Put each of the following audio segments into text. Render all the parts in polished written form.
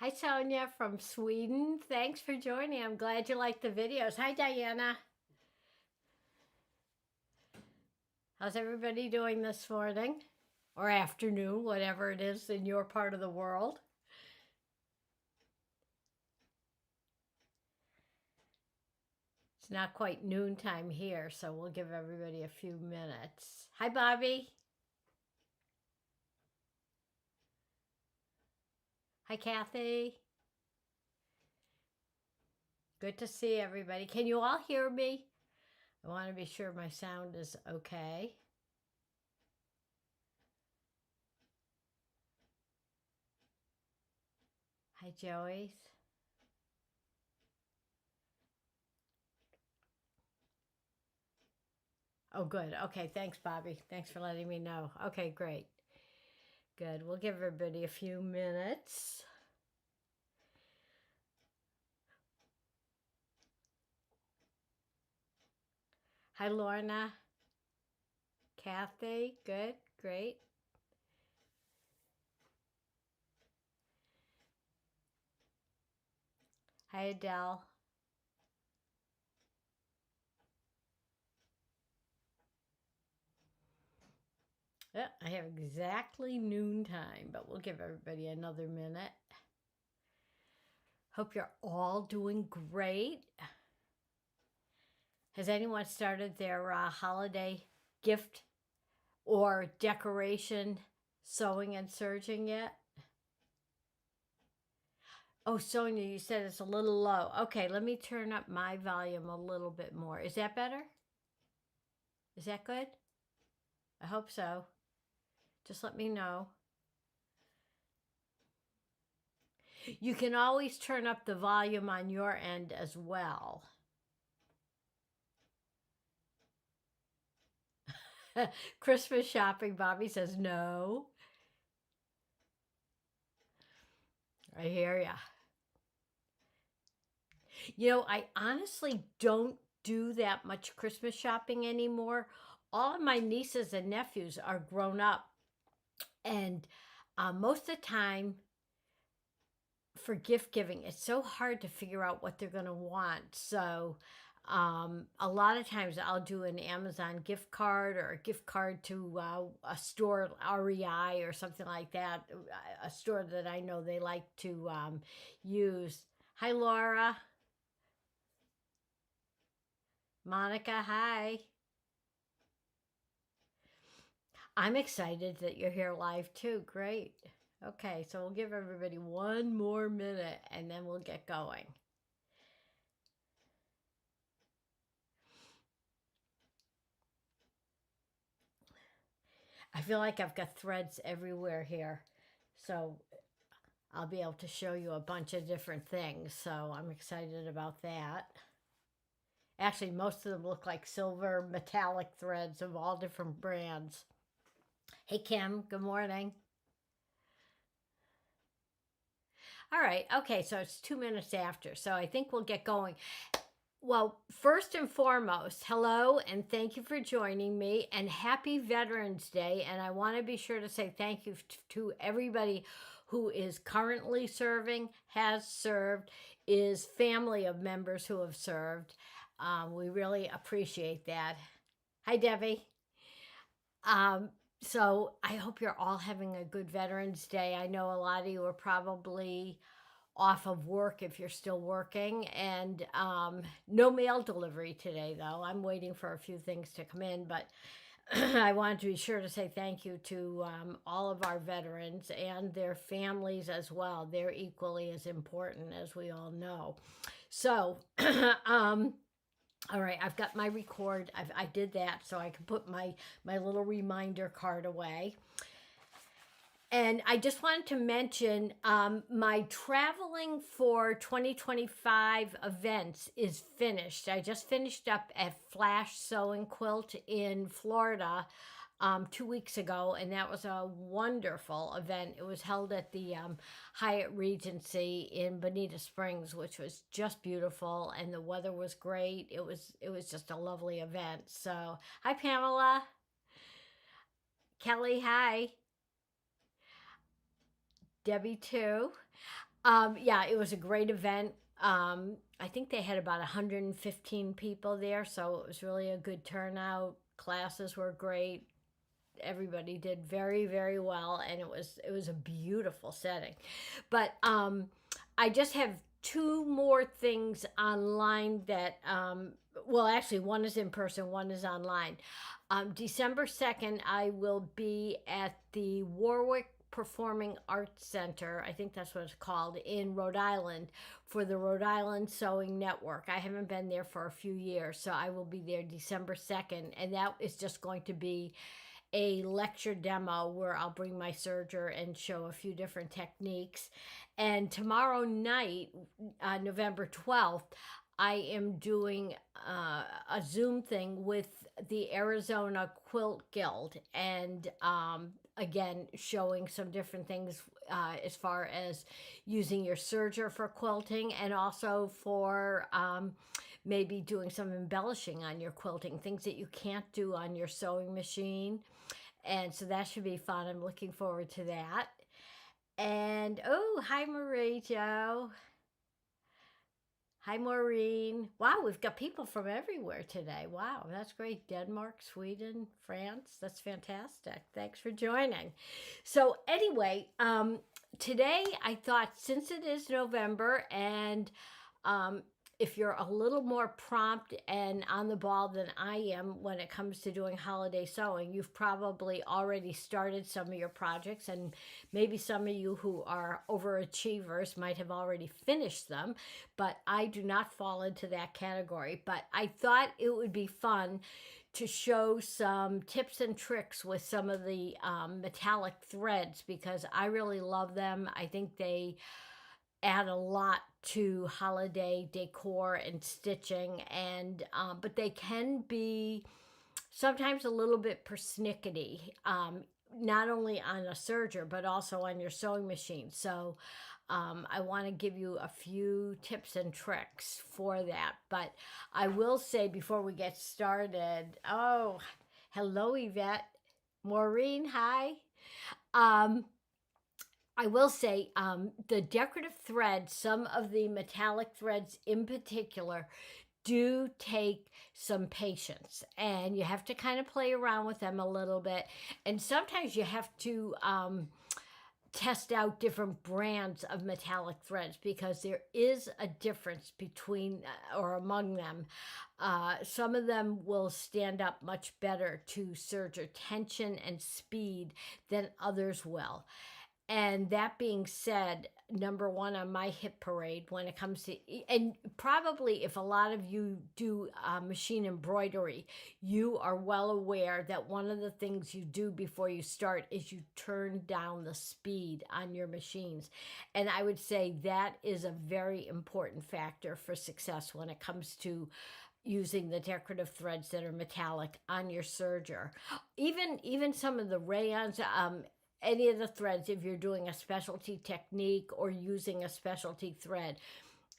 Hi, Sonia from Sweden. Thanks for joining. I'm glad you liked the videos. Hi, Diana. How's everybody doing this morning? Or afternoon, whatever it is in your part of the world. It's not quite noontime here, so we'll give everybody a few minutes. Hi, Bobby. Hi, Kathy. Good to see everybody. Can you all hear me? I want to be sure my sound is okay. Hi, Joey. Oh, good. Okay, thanks, Bobby. Thanks for letting me know. Okay, great. Good. We'll give everybody a few minutes. Hi, Lorna. Kathy. Good. Great. Hi, Adele. Yeah, I have exactly noontime, but we'll give everybody another minute. Hope you're all doing great. Has anyone started their holiday gift or decoration sewing and serging yet? Oh, Sonia, you said it's a little low. Okay, let me turn up my volume a little bit more. Is that better? Is that good? I hope so. Just let me know. You can always turn up the volume on your end as well. Christmas shopping, Bobby says no. I hear ya. You know, I honestly don't do that much Christmas shopping anymore. All of my nieces and nephews are grown up, and most of the time for gift giving, it's so hard to figure out what they're going to want. So a lot of times I'll do an Amazon gift card or a gift card to a store, REI or something like that, a store that I know they like to use. Hi, Laura. Monica, hi. I'm excited that you're here live too. Great. Okay, so we'll give everybody one more minute and then we'll get going. I feel like I've got threads everywhere here. So I'll be able to show you a bunch of different things. So I'm excited about that. Actually, most of them look like silver metallic threads of all different brands. Hey, Kim, good morning. All right, okay, so it's 2 minutes after. So I think we'll get going. Well, first and foremost, hello and thank you for joining me and happy Veterans Day. And I want to be sure to say thank you to everybody who is currently serving, has served, is family of members who have served. We really appreciate that. Hi, Debbie. So I hope you're all having a good Veterans Day. I know a lot of you are probably off of work if you're still working, and no mail delivery today though. I'm waiting for a few things to come in, but I wanted to be sure to say thank you to all of our veterans and their families as well. They're equally as important, as we all know. So all right, I've got my record. I did that so I can put my little reminder card away. And I just wanted to mention my traveling for 2025 events is finished. I just finished up at Flash Sew and Quilt in Florida 2 weeks ago, and that was a wonderful event. It was held at the Hyatt Regency in Bonita Springs, which was just beautiful, and the weather was great. It was just a lovely event. So, hi, Pamela. Kelly, hi. Debbie too. Yeah, it was a great event. I think they had about 115 people there, so it was really a good turnout. Classes were great. Everybody did very, very well, and it was a beautiful setting. But I just have two more things online that well, actually, one is in person, one is online. December 2nd, I will be at the Warwick Performing Arts Center, I think that's what it's called, in Rhode Island for the Rhode Island Sewing Network. I haven't been there for a few years, so I will be there December 2nd, and that is just going to be a lecture demo where I'll bring my serger and show a few different techniques. And tomorrow night, November 12th, I am doing a Zoom thing with the Arizona Quilt Guild, and again, showing some different things as far as using your serger for quilting, and also for maybe doing some embellishing on your quilting, things that you can't do on your sewing machine. And so that should be fun. I'm looking forward to that. And oh, hi, Marie Jo. Hi, Maureen. Wow, we've got people from everywhere today. Wow, that's great. Denmark, Sweden, France. That's fantastic. Thanks for joining. So, anyway, today I thought, since it is November, and um, if you're a little more prompt and on the ball than I am when it comes to doing holiday sewing, you've probably already started some of your projects, and maybe some of you who are overachievers might have already finished them, but I do not fall into that category. But I thought it would be fun to show some tips and tricks with some of the metallic threads, because I really love them. I think they add a lot to holiday decor and stitching, and but they can be sometimes a little bit persnickety, not only on a serger but also on your sewing machine. So I want to give you a few tips and tricks for that. But I will say before we get started, oh, hello, Yvette. Maureen, hi. Um, I will say the decorative threads, some of the metallic threads in particular, do take some patience, and you have to kind of play around with them a little bit. And sometimes you have to test out different brands of metallic threads, because there is a difference between or among them. Some of them will stand up much better to serger tension and speed than others will. And that being said, number one on my hit parade when it comes to, and probably if a lot of you do machine embroidery, you are well aware that one of the things you do before you start is you turn down the speed on your machines. And I would say that is a very important factor for success when it comes to using the decorative threads that are metallic on your serger. Even some of the rayons, any of the threads, if you're doing a specialty technique or using a specialty thread,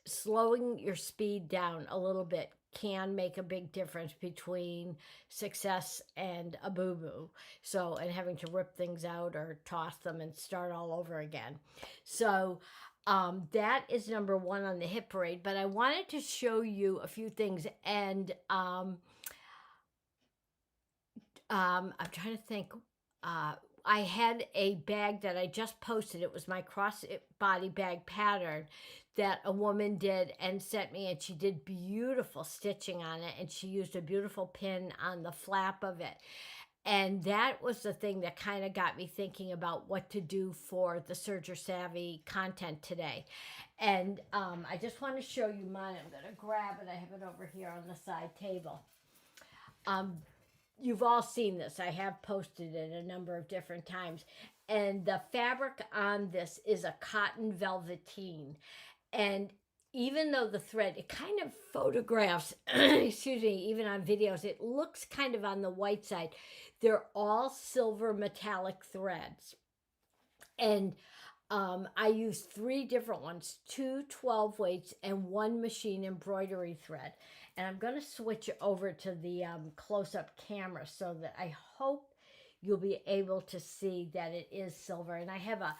slowing your speed down a little bit can make a big difference between success and a boo-boo. So, and having to rip things out or toss them and start all over again. So that is number one on the hit parade. But I wanted to show you a few things, and I'm trying to think. I had a bag that I just posted. It was my crossbody bag pattern that a woman did and sent me, and she did beautiful stitching on it, and she used a beautiful pin on the flap of it. And that was the thing that kind of got me thinking about what to do for the Serger Savvy content today. And I just want to show you mine. I'm going to grab it. I have it over here on the side table. You've all seen this. I have posted it a number of different times. And the fabric on this is a cotton velveteen. And even though the thread, it kind of photographs, excuse me, even on videos, it looks kind of on the white side. They're all silver metallic threads. And I used 3 different ones, 2 12 weights and 1 machine embroidery thread. And I'm going to switch over to the close-up camera so that I hope you'll be able to see that it is silver. And I have a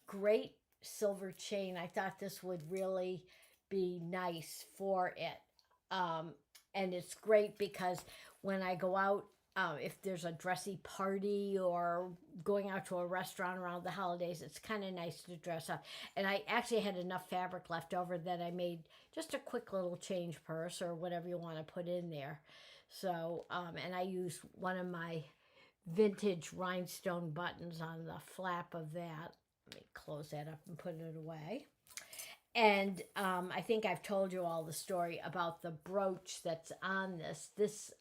great silver chain. I thought this would really be nice for it. Um, and it's great because when I go out, if there's a dressy party or going out to a restaurant around the holidays, it's kind of nice to dress up. And I actually had enough fabric left over that I made just a quick little change purse or whatever you want to put in there. So, and I used one of my vintage rhinestone buttons on the flap of that. Let me close that up and put it away. And I think I've told you all the story about the brooch that's on this. This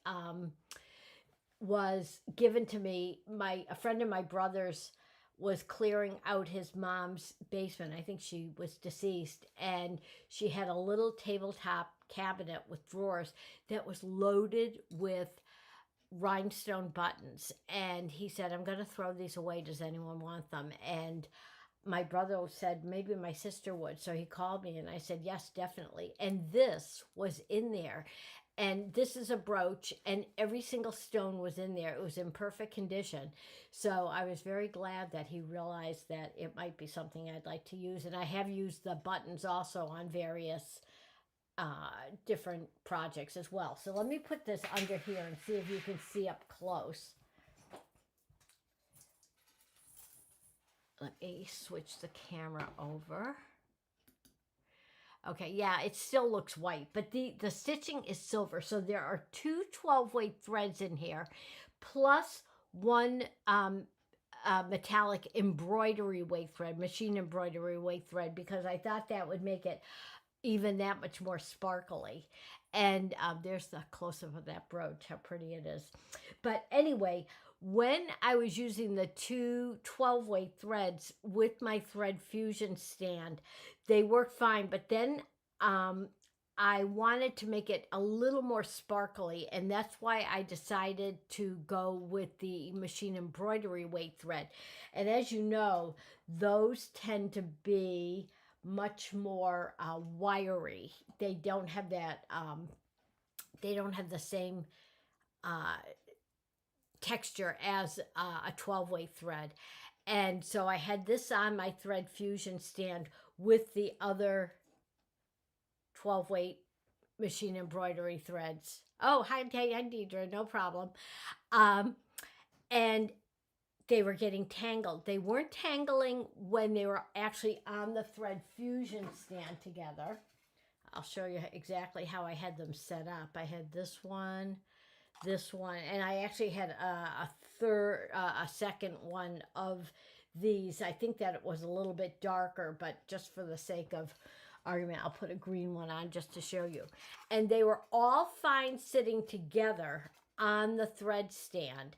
was given to me. A friend of my brother's was clearing out his mom's basement. I think she was deceased, and she had a little tabletop cabinet with drawers that was loaded with rhinestone buttons. And he said, I'm going to throw these away. Does anyone want them? And my brother said maybe my sister would. So he called me and I said, yes, definitely. And this was in there. And this is a brooch, and every single stone was in there. It was in perfect condition. So I was very glad that he realized that it might be something I'd like to use. And I have used the buttons also on various different projects as well. So let me put this under here and see if you can see up close. Let me switch the camera over. Okay, yeah, it still looks white, but the stitching is silver. So there are two 12-weight threads in here, plus one metallic embroidery weight thread, machine embroidery weight thread, because I thought that would make it even that much more sparkly. And there's the close-up of that brooch, how pretty it is. But anyway, when I was using the two 12-weight threads with my thread fusion stand, they worked fine. But then I wanted to make it a little more sparkly, and that's why I decided to go with the machine embroidery weight thread. And as you know, those tend to be much more wiry. They don't have that, they don't have the same texture as a 12-weight thread. And so I had this on my thread fusion stand with the other 12-weight machine embroidery threads. Oh, hi Deidre, no problem. And they were getting tangled. They weren't tangling when they were actually on the thread fusion stand together. I'll show you exactly how I had them set up. I had this one, and I actually had a second one of these. I think that it was a little bit darker, but just for the sake of argument, I'll put a green one on just to show you. And they were all fine sitting together on the thread stand,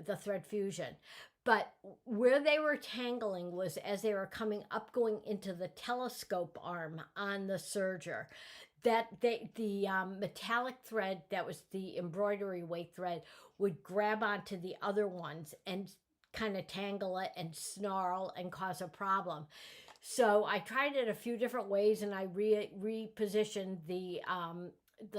the thread fusion. But where they were tangling was as they were coming up, going into the telescope arm on the serger. That the metallic thread that was the embroidery weight thread would grab onto the other ones and kind of tangle it and snarl and cause a problem. So I tried it a few different ways, and I repositioned the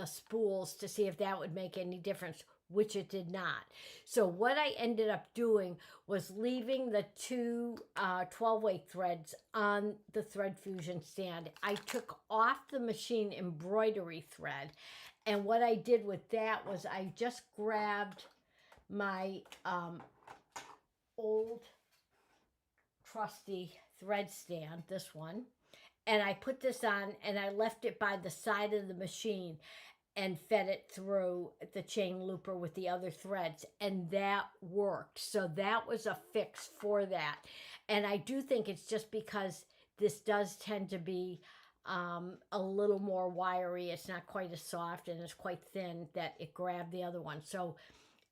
spools to see if that would make any difference, which it did not. So what I ended up doing was leaving the two 12-weight threads on the thread fusion stand. I took off the machine embroidery thread, and what I did with that was I just grabbed my old trusty thread stand, this one, and I put this on, and I left it by the side of the machine and fed it through the chain looper with the other threads, and that worked. So that was a fix for that. And I do think it's just because this does tend to be a little more wiry. It's not quite as soft, and it's quite thin, that it grabbed the other one. So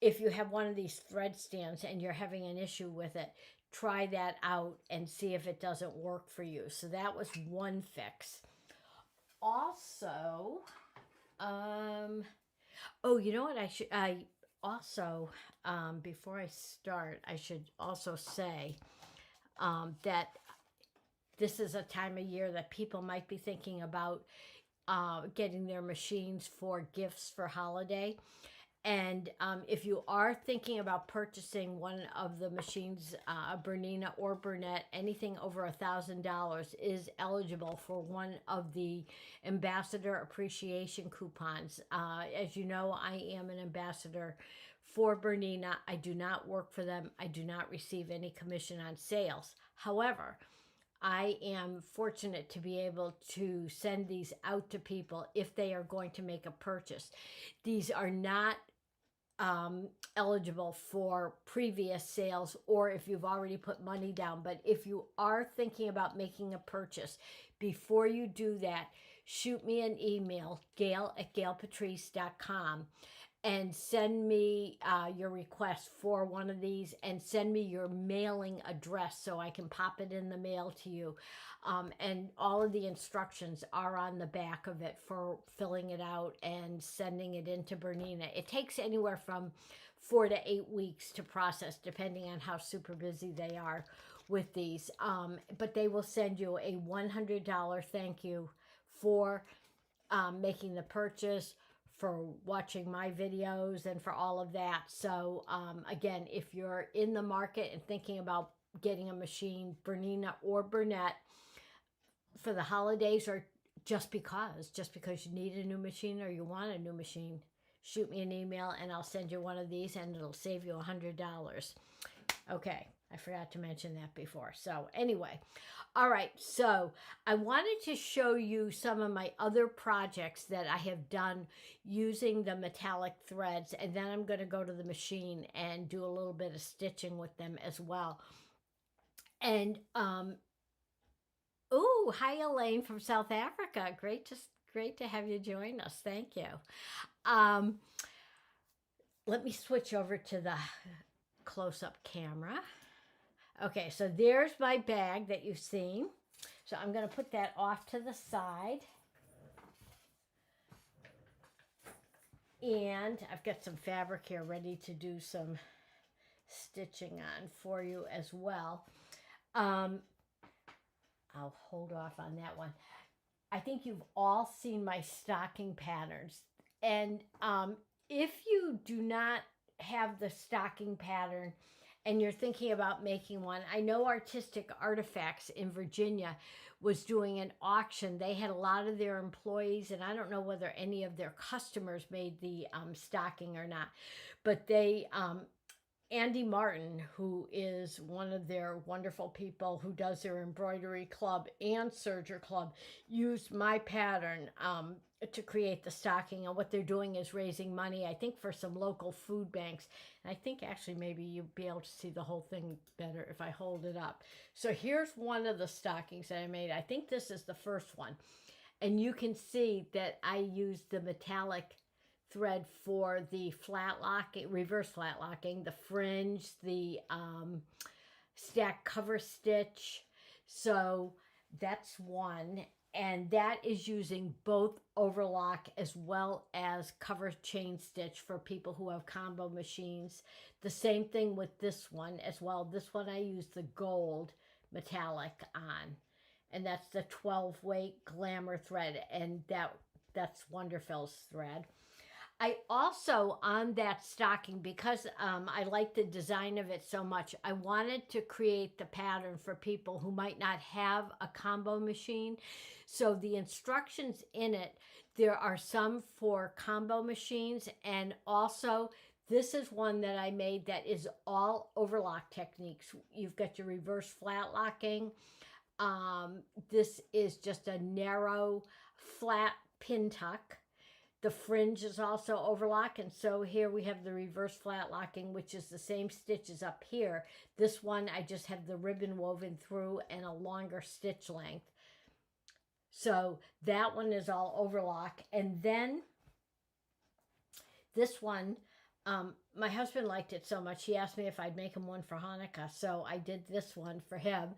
if you have one of these thread stands and you're having an issue with it, try that out and see if it doesn't work for you. So that was one fix. Also, oh, you know what? I also, before I start, I should also say that this is a time of year that people might be thinking about getting their machines for gifts for holiday. And if you are thinking about purchasing one of the machines, Bernina or Burnett, anything over $1,000 is eligible for one of the ambassador appreciation coupons. As you know, I am an ambassador for Bernina. I do not work for them. I do not receive any commission on sales. However, I am fortunate to be able to send these out to people if they are going to make a purchase. These are not eligible for previous sales or if you've already put money down. But if you are thinking about making a purchase, before you do that, shoot me an email, gail@gailpatrice.com, and send me your request for one of these, and send me your mailing address so I can pop it in the mail to you. And all of the instructions are on the back of it for filling it out and sending it into Bernina. It takes anywhere from 4 to 8 weeks to process, depending on how super busy they are with these. But they will send you a $100 thank you for making the purchase, for watching my videos, and for all of that. So again, if you're in the market and thinking about getting a machine, Bernina or Burnett, for the holidays, or just because you need a new machine or you want a new machine, shoot me an email and I'll send you one of these, and it'll save you $100. Okay, I forgot to mention that before. So anyway, all right, so I wanted to show you some of my other projects that I have done using the metallic threads, and then I'm going to go to the machine and do a little bit of stitching with them as well. And oh, hi Elaine from South Africa. Great to have you join us. Thank you. Let me switch over to the close-up camera. Okay, so there's my bag that you've seen. So I'm going to put that off to the side. And I've got some fabric here ready to do some stitching on for you as well. I'll hold off on that one. I think you've all seen my stocking patterns. And if you do not have the stocking pattern and you're thinking about making one, I know Artistic Artifacts in Virginia was doing an auction. They had a lot of their employees, and I don't know whether any of their customers made the stocking or not, but they Andy Martin, who is one of their wonderful people who does their embroidery club and Serger club, used my pattern to create the stocking. And what they're doing is raising money, I think, for some local food banks. And I think actually maybe you'll be able to see the whole thing better if I hold it up. So here's one of the stockings that I made. I think this is the first one. And you can see that I used the metallic thread for the flat locking, reverse flat locking, the fringe, the stack cover stitch. So that's one, and that is using both overlock as well as cover chain stitch for people who have combo machines. The same thing with this one as well. This one I used the gold metallic on, and that's the 12 weight glamour thread, and that's Wonderfil's thread. I also, on that stocking, because I like the design of it so much, I wanted to create the pattern for people who might not have a combo machine. So the instructions in it, there are some for combo machines, and also this is one that I made that is all overlock techniques. You've got your reverse flat locking. This is just a narrow flat pin tuck. The fringe is also overlock, and so here we have the reverse flat locking, which is the same stitches up here. This one, I just have the ribbon woven through and a longer stitch length. So that one is all overlock. And then this one, my husband liked it so much, he asked me if I'd make him one for Hanukkah. So I did this one for him.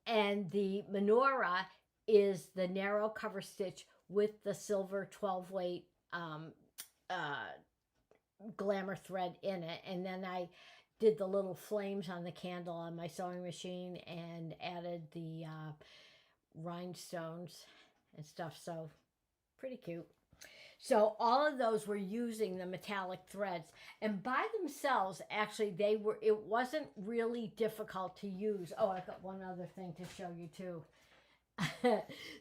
And the menorah is the narrow cover stitch with the silver 12 weight glamour thread in it, and then I did the little flames on the candle on my sewing machine and added the rhinestones and stuff. So pretty cute. So all of those were using the metallic threads, and by themselves, actually, it wasn't really difficult to use. Oh, I've got one other thing to show you too.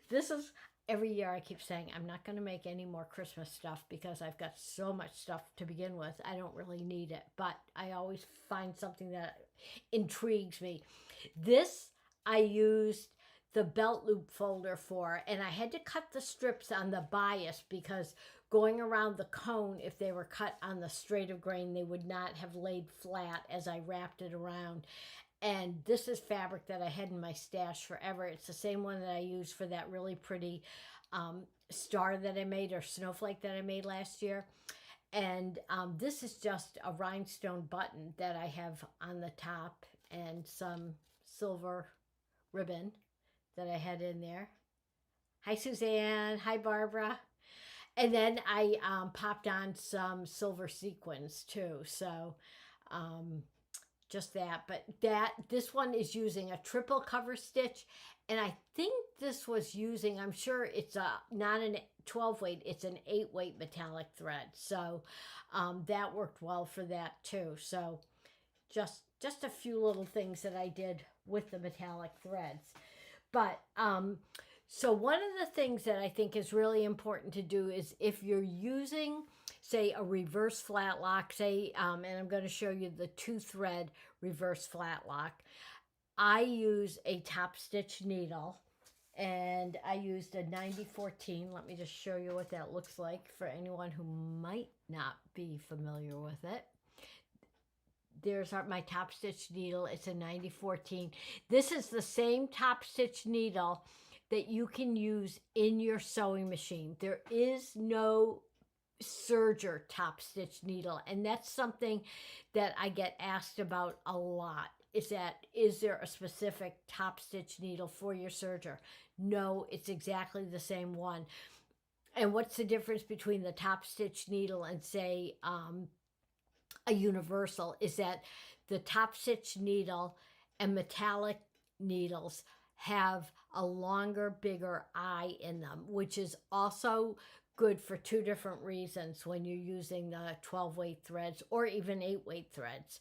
This is, every year I keep saying I'm not going to make any more Christmas stuff because I've got so much stuff to begin with. I don't really need it, but I always find something that intrigues me. This I used the belt loop folder for, and I had to cut the strips on the bias because going around the cone, if they were cut on the straight of grain, they would not have laid flat as I wrapped it around. And this is fabric that I had in my stash forever. It's the same one that I used for that really pretty star that I made, or snowflake that I made last year. And this is just a rhinestone button that I have on the top, and some silver ribbon that I had in there. Hi, Suzanne. Hi, Barbara. And then I popped on some silver sequins too. So just that. But this one is using a triple cover stitch. And I think this was using, I'm sure it's not a 12 weight, it's an 8 weight metallic thread. So that worked well for that too. So just a few little things that I did with the metallic threads. But so one of the things that I think is really important to do is, if you're using, say, a reverse flat lock, say, and I'm going to show you the 2-thread reverse flat lock. I use a top stitch needle, and I used a 9014. Let me just show you what that looks like for anyone who might not be familiar with it. There's my top stitch needle. It's a 9014. This is the same top stitch needle that you can use in your sewing machine. There is no Serger top stitch needle, and that's something that I get asked about a lot. Is there a specific top stitch needle for your Serger? No, it's exactly the same one. And what's the difference between the top stitch needle and, say, a universal, is that the top stitch needle and metallic needles have a longer, bigger eye in them, which is also good for 2 different reasons when you're using the 12 weight threads or even 8 weight threads.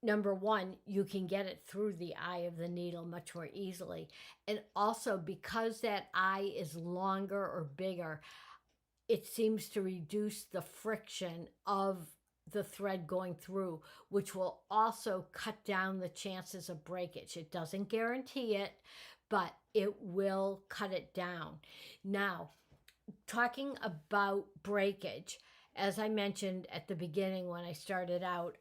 Number one, you can get it through the eye of the needle much more easily. And also, because that eye is longer or bigger, it seems to reduce the friction of the thread going through, which will also cut down the chances of breakage. It doesn't guarantee it, but it will cut it down. Now, talking about breakage, as I mentioned at the beginning when I started out,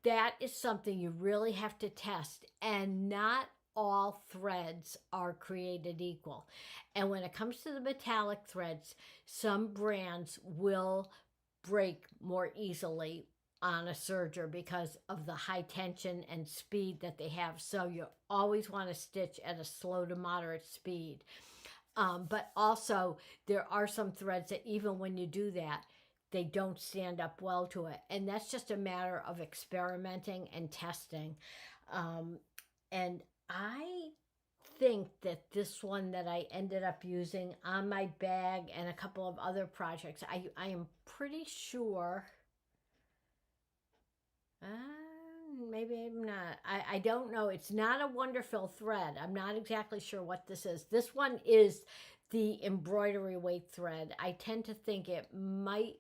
that is something you really have to test, and not all threads are created equal. And when it comes to the metallic threads, some brands will break more easily on a serger because of the high tension and speed that they have. So you always want to stitch at a slow to moderate speed. But also, there are some threads that even when you do that, they don't stand up well to it. And that's just a matter of experimenting and testing. And I think that this one that I ended up using on my bag and a couple of other projects, I am pretty sure, maybe I'm not, I don't know. It's not a Wonderfill thread. I'm not exactly sure what this is. This one is the embroidery weight thread. I tend to think it might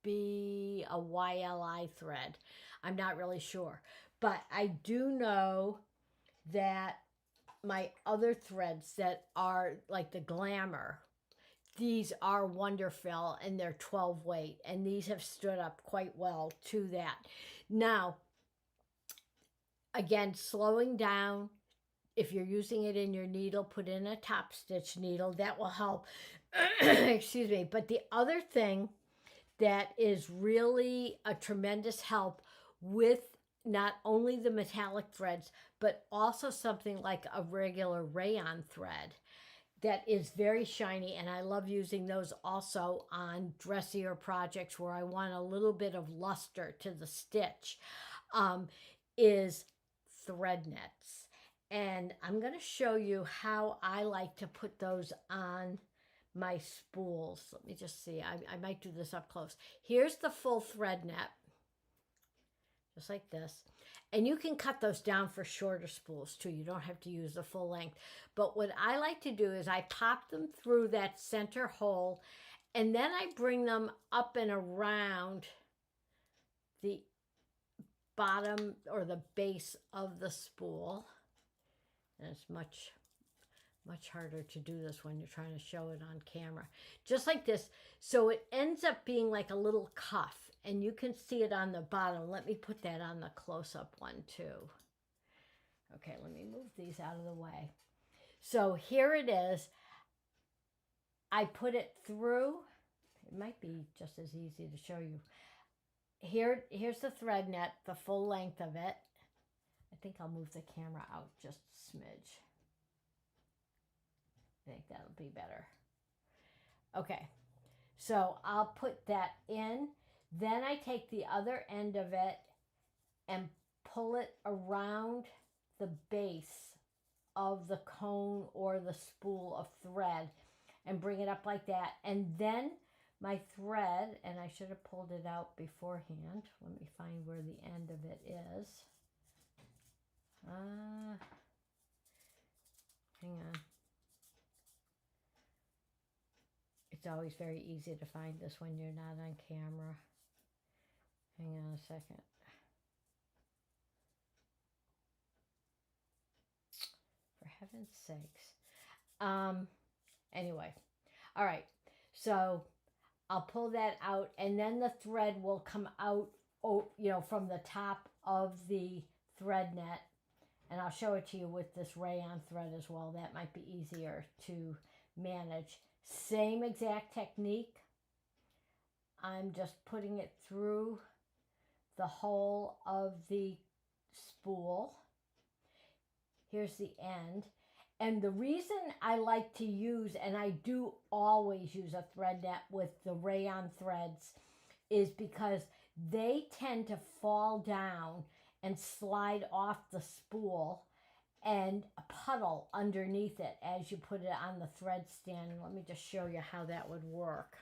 be a YLI thread. I'm not really sure. But I do know that my other threads that are like the Glamour, these are Wonderfill, and they're 12 weight, and these have stood up quite well to that. Now, again, slowing down, if you're using it in your needle, put in a top stitch needle. That will help. Excuse me. But the other thing that is really a tremendous help with not only the metallic threads, but also something like a regular rayon thread that is very shiny. And I love using those also on dressier projects where I want a little bit of luster to the stitch, is thread nets. And I'm going to show you how I like to put those on my spools. Let me just see. I might do this up close. Here's the full thread net, just like this. And you can cut those down for shorter spools too. You don't have to use the full length. But what I like to do is I pop them through that center hole, and then I bring them up and around the bottom or the base of the spool. And it's much harder to do this when you're trying to show it on camera. Just like this. So it ends up being like a little cuff, and you can see it on the bottom. Let me put that on the close-up one too. Okay, let me move these out of the way. So here it is. I put it through. It might be just as easy to show you. Here's the thread net, the full length of it. I think I'll move the camera out just a smidge. I think that'll be better. Okay, so I'll put that in. Then I take the other end of it and pull it around the base of the cone or the spool of thread and bring it up like that. And then my thread, and I should have pulled it out beforehand. Let me find where the end of it is. Hang on. It's always very easy to find this when you're not on camera. Hang on a second. For heaven's sakes. Anyway. All right. So I'll pull that out, and then the thread will come out, from the top of the thread net. And I'll show it to you with this rayon thread as well. That might be easier to manage. Same exact technique. I'm just putting it through the hole of the spool. Here's the end. And the reason I like to use, and I do always use a thread net with the rayon threads, is because they tend to fall down and slide off the spool and puddle underneath it as you put it on the thread stand. And let me just show you how that would work.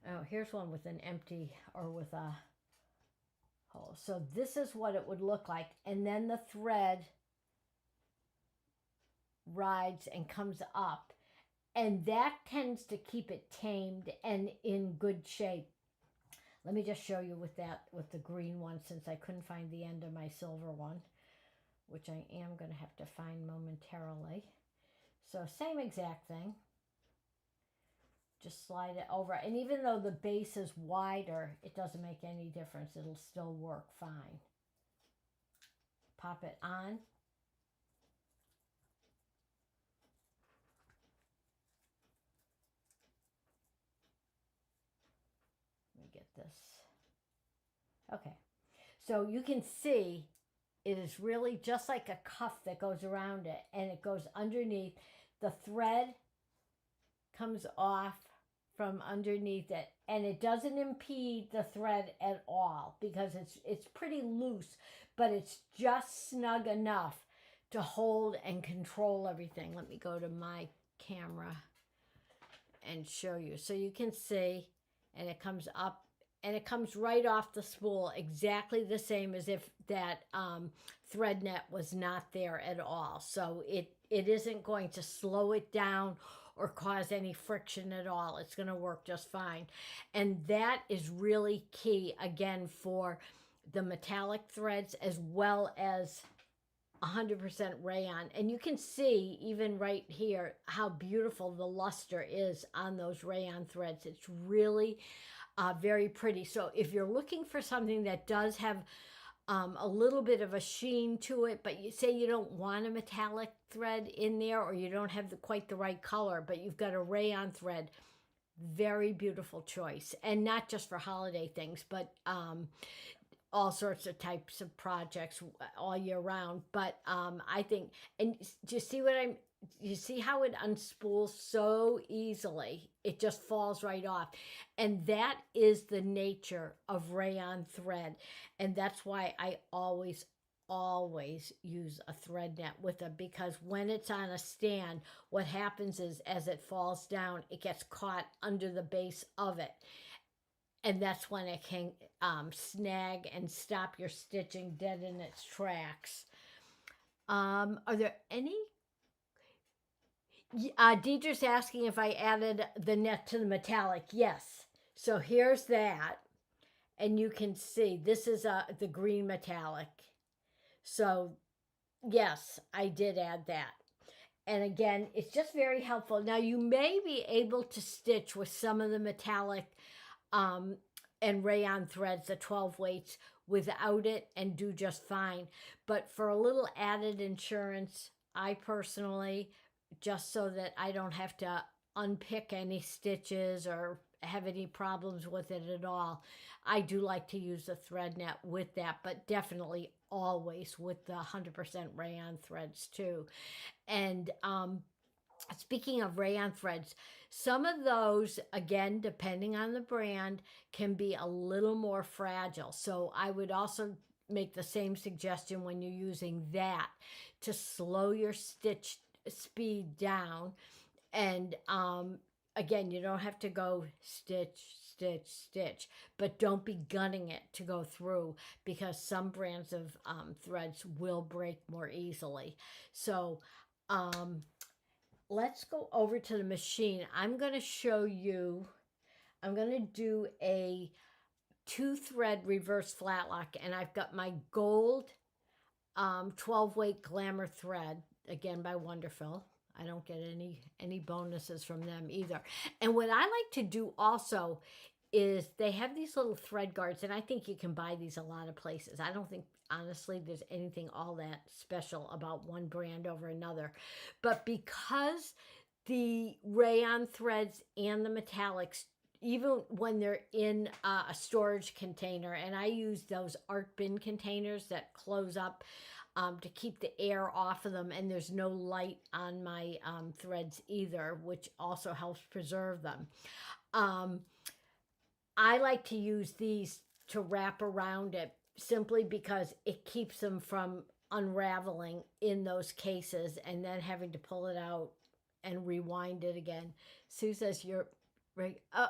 Oh, here's one with an empty or with a hole. So this is what it would look like. And then the thread rides and comes up. And that tends to keep it tamed and in good shape. Let me just show you with the green one, since I couldn't find the end of my silver one, which I am going to have to find momentarily. So same exact thing. Just slide it over. And even though the base is wider, it doesn't make any difference. It'll still work fine. Pop it on. Get this. Okay, so you can see it is really just like a cuff that goes around it, and it goes underneath. The thread comes off from underneath it, and it doesn't impede the thread at all because it's pretty loose, but it's just snug enough to hold and control everything. Let me go to my camera and show you. So you can see, and it comes up and it comes right off the spool, exactly the same as if that thread net was not there at all. So it isn't going to slow it down or cause any friction at all. It's going to work just fine. And that is really key, again, for the metallic threads as well as 100% rayon. And you can see even right here how beautiful the luster is on those rayon threads. It's really very pretty. So if you're looking for something that does have a little bit of a sheen to it, but you say you don't want a metallic thread in there, or you don't have quite the right color, but you've got a rayon thread, very beautiful choice. And not just for holiday things, but all sorts of types of projects all year round. But I think, and do you see how it unspools so easily? It just falls right off. And that is the nature of rayon thread. And that's why I always always use a thread net with it, because when it's on a stand, what happens is as it falls down, it gets caught under the base of it. And that's when it can snag and stop your stitching dead in its tracks. Are there any? Deidre's asking if I added the net to the metallic. Yes. So here's that. And you can see this is the green metallic. So yes, I did add that. And again, it's just very helpful. Now you may be able to stitch with some of the metallic and rayon threads, the 12 weights, without it and do just fine. But for a little added insurance, I personally, just so that I don't have to unpick any stitches or have any problems with it at all, I do like to use the thread net with that, but definitely always with the 100% rayon threads too. And speaking of rayon threads, some of those, again, depending on the brand, can be a little more fragile. So I would also make the same suggestion when you're using that, to slow your stitch speed down. And again, you don't have to go stitch, stitch, stitch, but don't be gunning it to go through, because some brands of threads will break more easily. So let's go over to the machine. I'm going to show you, I'm going to do a 2-thread reverse flatlock, and I've got my gold 12-weight glamour thread, again by Wonderful. I don't get any bonuses from them either. And what I like to do also is they have these little thread guards, and I think you can buy these a lot of places. I don't think, honestly, there's anything all that special about one brand over another. But because the rayon threads and the metallics, even when they're in a storage container, and I use those art bin containers that close up to keep the air off of them, and there's no light on my threads either, which also helps preserve them. I like to use these to wrap around it, simply because it keeps them from unraveling in those cases and then having to pull it out and rewind it again. Sue says you're right. Oh.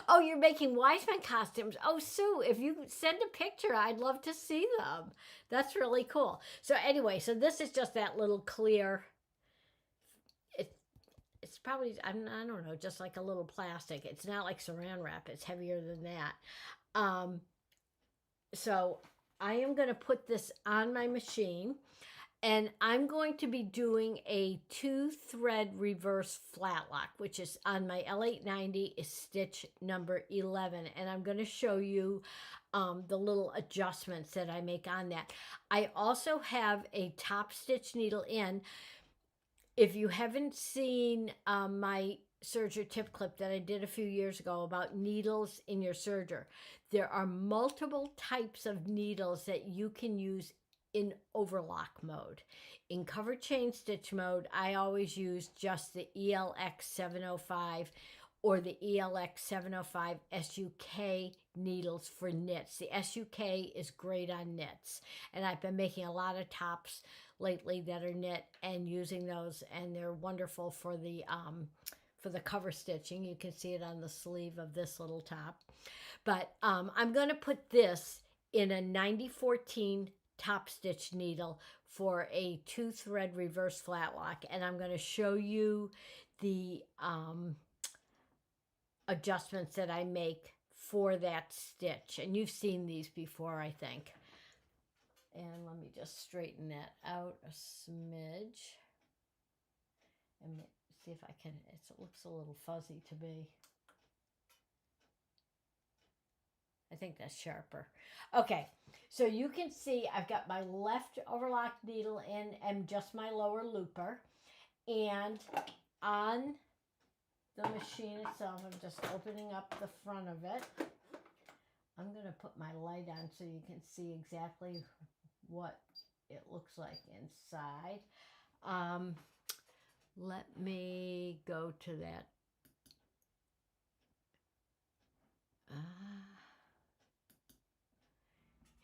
Oh, you're making Wiseman costumes. Oh, Sue, if you send a picture, I'd love to see them. That's really cool. So anyway, so this is just that little clear, it's probably, I don't know, just like a little plastic. It's not like saran wrap. It's heavier than that. So I am going to put this on my machine, and I'm going to be doing a 2-thread reverse flatlock, which is on my L890, is stitch number 11. And I'm going to show you the little adjustments that I make on that. I also have a top stitch needle in. If you haven't seen my serger tip clip that I did a few years ago about needles in your serger, there are multiple types of needles that you can use in overlock mode. In cover chain stitch mode, I always use just the ELX 705 or the ELX 705 SUK needles for knits. The SUK is great on knits, and I've been making a lot of tops lately that are knit and using those, and they're wonderful for the cover stitching. You can see it on the sleeve of this little top. But I'm going to put this in a 9014 top stitch needle for a 2-thread reverse flatlock, and I'm going to show you the adjustments that I make for that stitch. And you've seen these before, I think. And let me just straighten that out a smidge and see if I can. It looks a little fuzzy to me. I think that's sharper. Okay, so you can see I've got my left overlock needle in and just my lower looper. And on the machine itself, I'm just opening up the front of it. I'm going to put my light on so you can see exactly what it looks like inside. Let me go to that.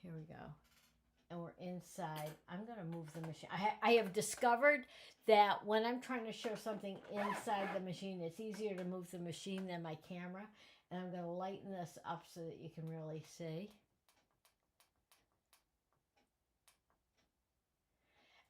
Here we go. and we're inside. I'm going to move the machine. I have discovered that when I'm trying to show something inside the machine, it's easier to move the machine than my camera. And I'm going to lighten this up so that you can really see.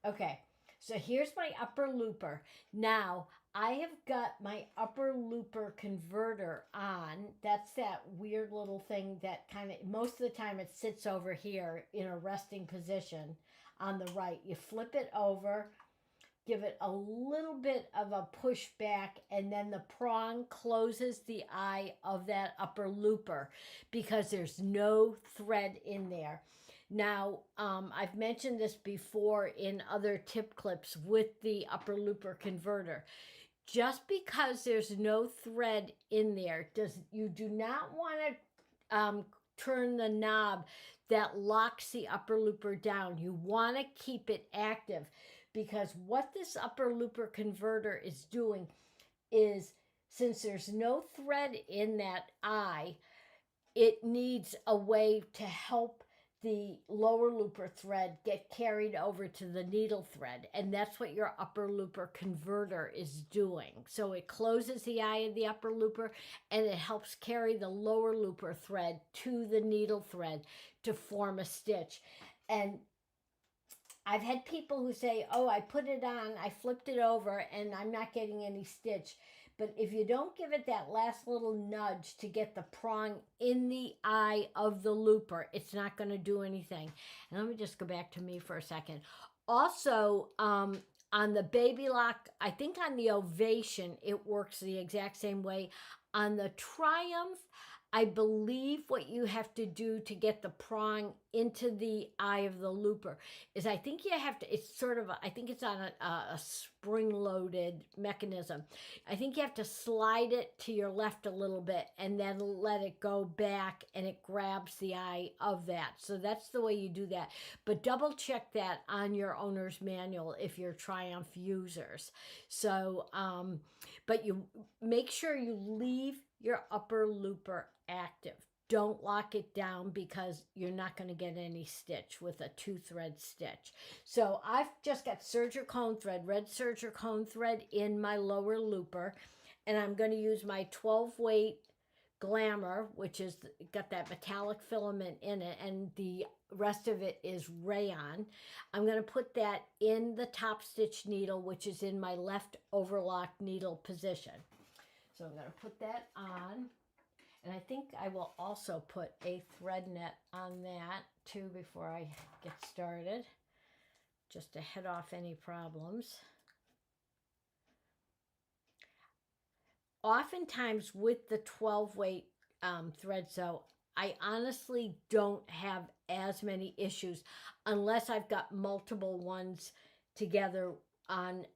Okay, so here's my upper looper. Now, I have got my upper looper converter on. That's that weird little thing that kind of, most of the time it sits over here in a resting position on the right. You flip it over, give it a little bit of a push back, and then the prong closes the eye of that upper looper because there's no thread in there. Now, I've mentioned this before in other tip clips with the upper looper converter. Just because there's no thread in there, you do not want to turn the knob that locks the upper looper down. You want to keep it active, because what this upper looper converter is doing is, since there's no thread in that eye, it needs a way to help the lower looper thread get carried over to the needle thread. And that's what your upper looper converter is doing. So it closes the eye of the upper looper and it helps carry the lower looper thread to the needle thread to form a stitch. And I've had people who say, oh, I put it on, I flipped it over, and I'm not getting any stitch. But if you don't give it that last little nudge to get the prong in the eye of the looper, it's not going to do anything. And let me just go back to me for a second. Also, on the Baby Lock, I think on the Ovation, it works the exact same way. On the Triumph, I believe what you have to do to get the prong into the eye of the looper is, I think you have to, it's sort of, I think it's on a spring-loaded mechanism. I think you have to slide it to your left a little bit and then let it go back, and it grabs the eye of that. So that's the way you do that. But double check that on your owner's manual if you're Triumph users. So, but you make sure you leave your upper looper active. Don't lock it down, because you're not going to get any stitch with a 2-thread stitch. So I've just got serger cone thread, red serger cone thread in my lower looper, and I'm going to use my 12 weight Glamour, which is got that metallic filament in it, and the rest of it is rayon. I'm going to put that in the top stitch needle, which is in my left overlock needle position. So I'm going to put that on, and I think I will also put a thread net on that too before I get started, just to head off any problems. Oftentimes with the 12 weight thread sew, I honestly don't have as many issues unless I've got multiple ones together on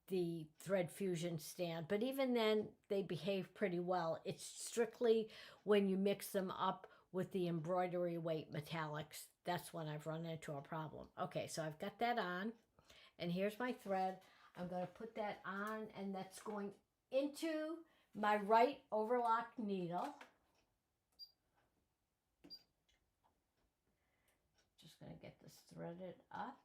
the Thread Fusion stand. But even then, they behave pretty well. It's strictly when you mix them up with the embroidery weight metallics, that's when I've run into a problem. Okay, so I've got that on, and here's my thread. I'm going to put that on, and that's going into my right overlock needle. Just going to get this threaded up.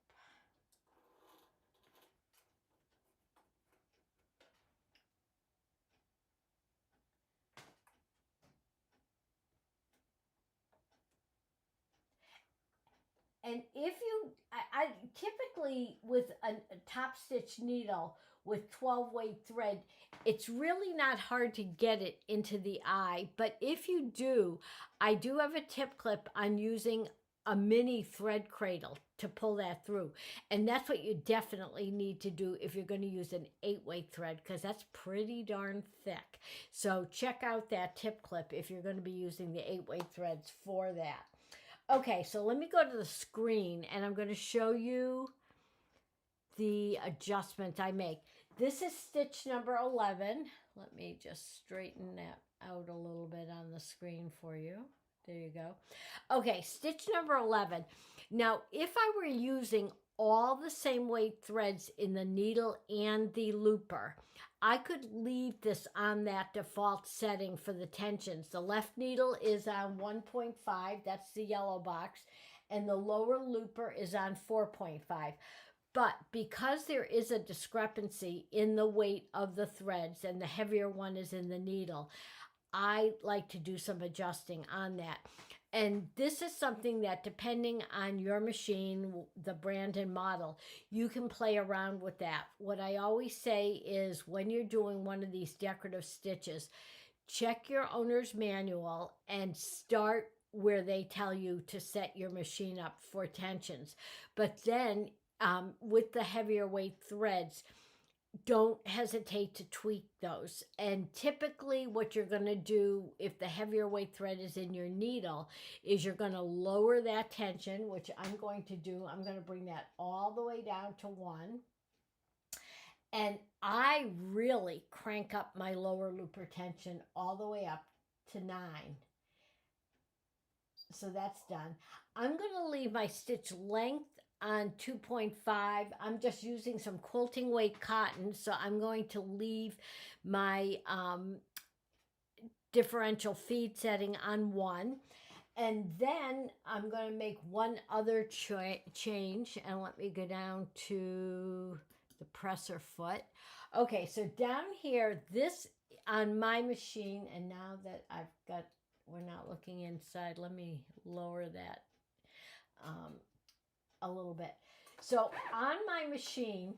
And if you, I typically with a top stitch needle with 12 weight thread, it's really not hard to get it into the eye. But if you do, I do have a tip clip on using a mini thread cradle to pull that through. And that's what you definitely need to do if you're going to use an 8-weight thread, because that's pretty darn thick. So check out that tip clip if you're going to be using the 8-weight threads for that. Okay, so let me go to the screen, and I'm going to show you the adjustment I make. This is stitch number 11. Let me just straighten that out a little bit on the screen for you. There you go. Okay, stitch number 11. Now, if I were using all the same weight threads in the needle and the looper, I could leave this on that default setting for the tensions. The left needle is on 1.5, that's the yellow box, and the lower looper is on 4.5. But because there is a discrepancy in the weight of the threads and the heavier one is in the needle, I like to do some adjusting on that. And this is something that, depending on your machine, the brand and model, you can play around with that. What I always say is, when you're doing one of these decorative stitches, check your owner's manual and start where they tell you to set your machine up for tensions. But then with the heavier weight threads, don't hesitate to tweak those. And typically what you're going to do, if the heavier weight thread is in your needle, is you're going to lower that tension, which I'm going to do. I'm going to bring that all the way down to 1. And I really crank up my lower looper tension all the way up to 9. So that's done. I'm going to leave my stitch length on 2.5. I'm just using some quilting weight cotton, so I'm going to leave my differential feed setting on 1. And then I'm going to make one other change, and let me go down to the presser foot. Okay, so down here, this on my machine, and now that I've got, we're not looking inside, let me lower that a little bit. So on my machine,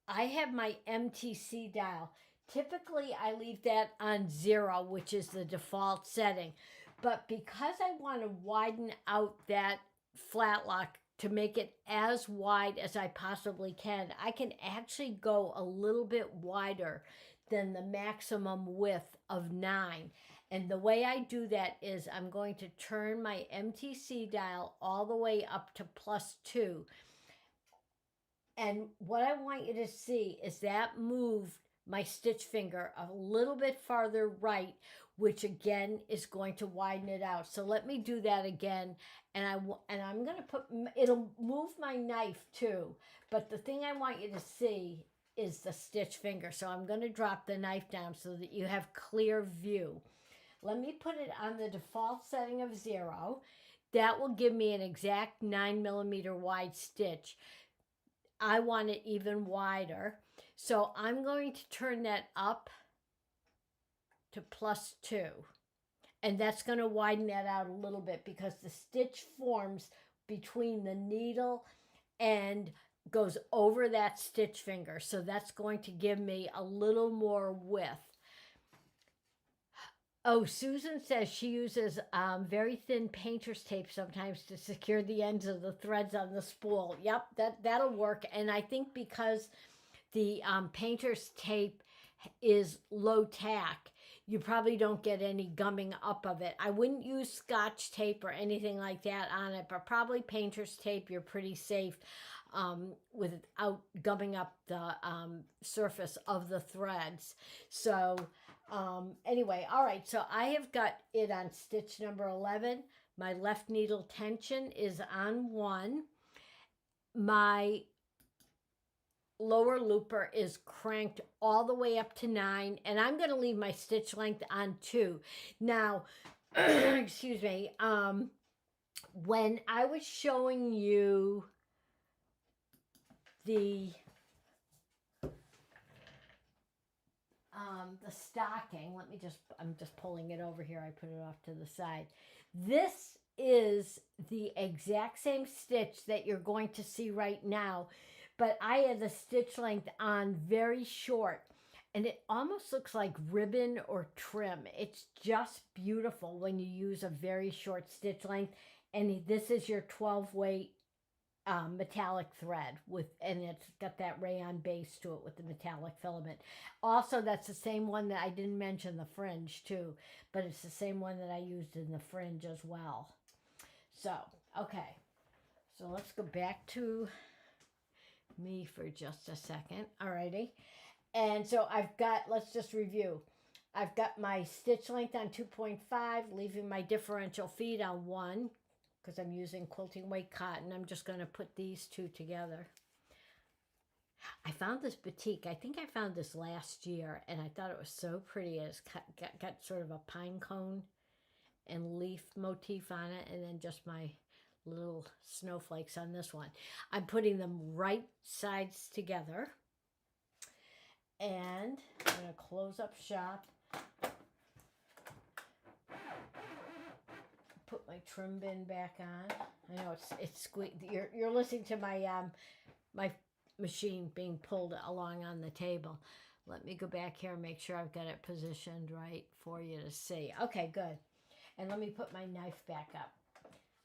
I have my MTC dial. Typically, I leave that on 0, which is the default setting. But because I want to widen out that flat lock to make it as wide as I possibly can, I can actually go a little bit wider than the maximum width of 9. And the way I do that is I'm going to turn my MTC dial all the way up to +2. And what I want you to see is that moved my stitch finger a little bit farther right, which again is going to widen it out. So let me do that again. And I'm going to put, it'll move my knife too. But the thing I want you to see is the stitch finger. So I'm going to drop the knife down so that you have clear view. Let me put it on the default setting of 0. That will give me an exact 9mm wide stitch. I want it even wider. So I'm going to turn that up to +2. And that's going to widen that out a little bit because the stitch forms between the needle and goes over that stitch finger. So that's going to give me a little more width. Oh, Susan says she uses very thin painter's tape sometimes to secure the ends of the threads on the spool. Yep, that'll work. And I think because the painter's tape is low tack, you probably don't get any gumming up of it. I wouldn't use Scotch tape or anything like that on it, but probably painter's tape, you're pretty safe without gumming up the surface of the threads. So anyway, all right, so I have got it on stitch number 11. My left needle tension is on 1. My lower looper is cranked all the way up to 9, and I'm going to leave my stitch length on 2. Now, excuse me, when I was showing you the stocking, I'm just pulling it over here. I put it off to the side. This is the exact same stitch that you're going to see right now, but I had the stitch length on very short, and it almost looks like ribbon or trim. It's just beautiful when you use a very short stitch length. And this is your 12 weight metallic thread and it's got that rayon base to it with the metallic filament. Also, that's the same one that I didn't mention the fringe too, but it's the same one that I used in the fringe as well. So, okay. So let's go back to me for just a second. Alrighty. And so I've got, let's just review. I've got my stitch length on 2.5, leaving my differential feed on 1, because I'm using quilting weight cotton. I'm just going to put these two together. I found this batik. I think I found this last year, and I thought it was so pretty. It's got sort of a pine cone and leaf motif on it, and then just my little snowflakes on this one. I'm putting them right sides together. And I'm going to close up shop. Put my trim bin back on. I know it's squeak. You're listening to my my machine being pulled along on the table. Let me go back here and make sure I've got it positioned right for you to see. Okay, good. And let me put my knife back up.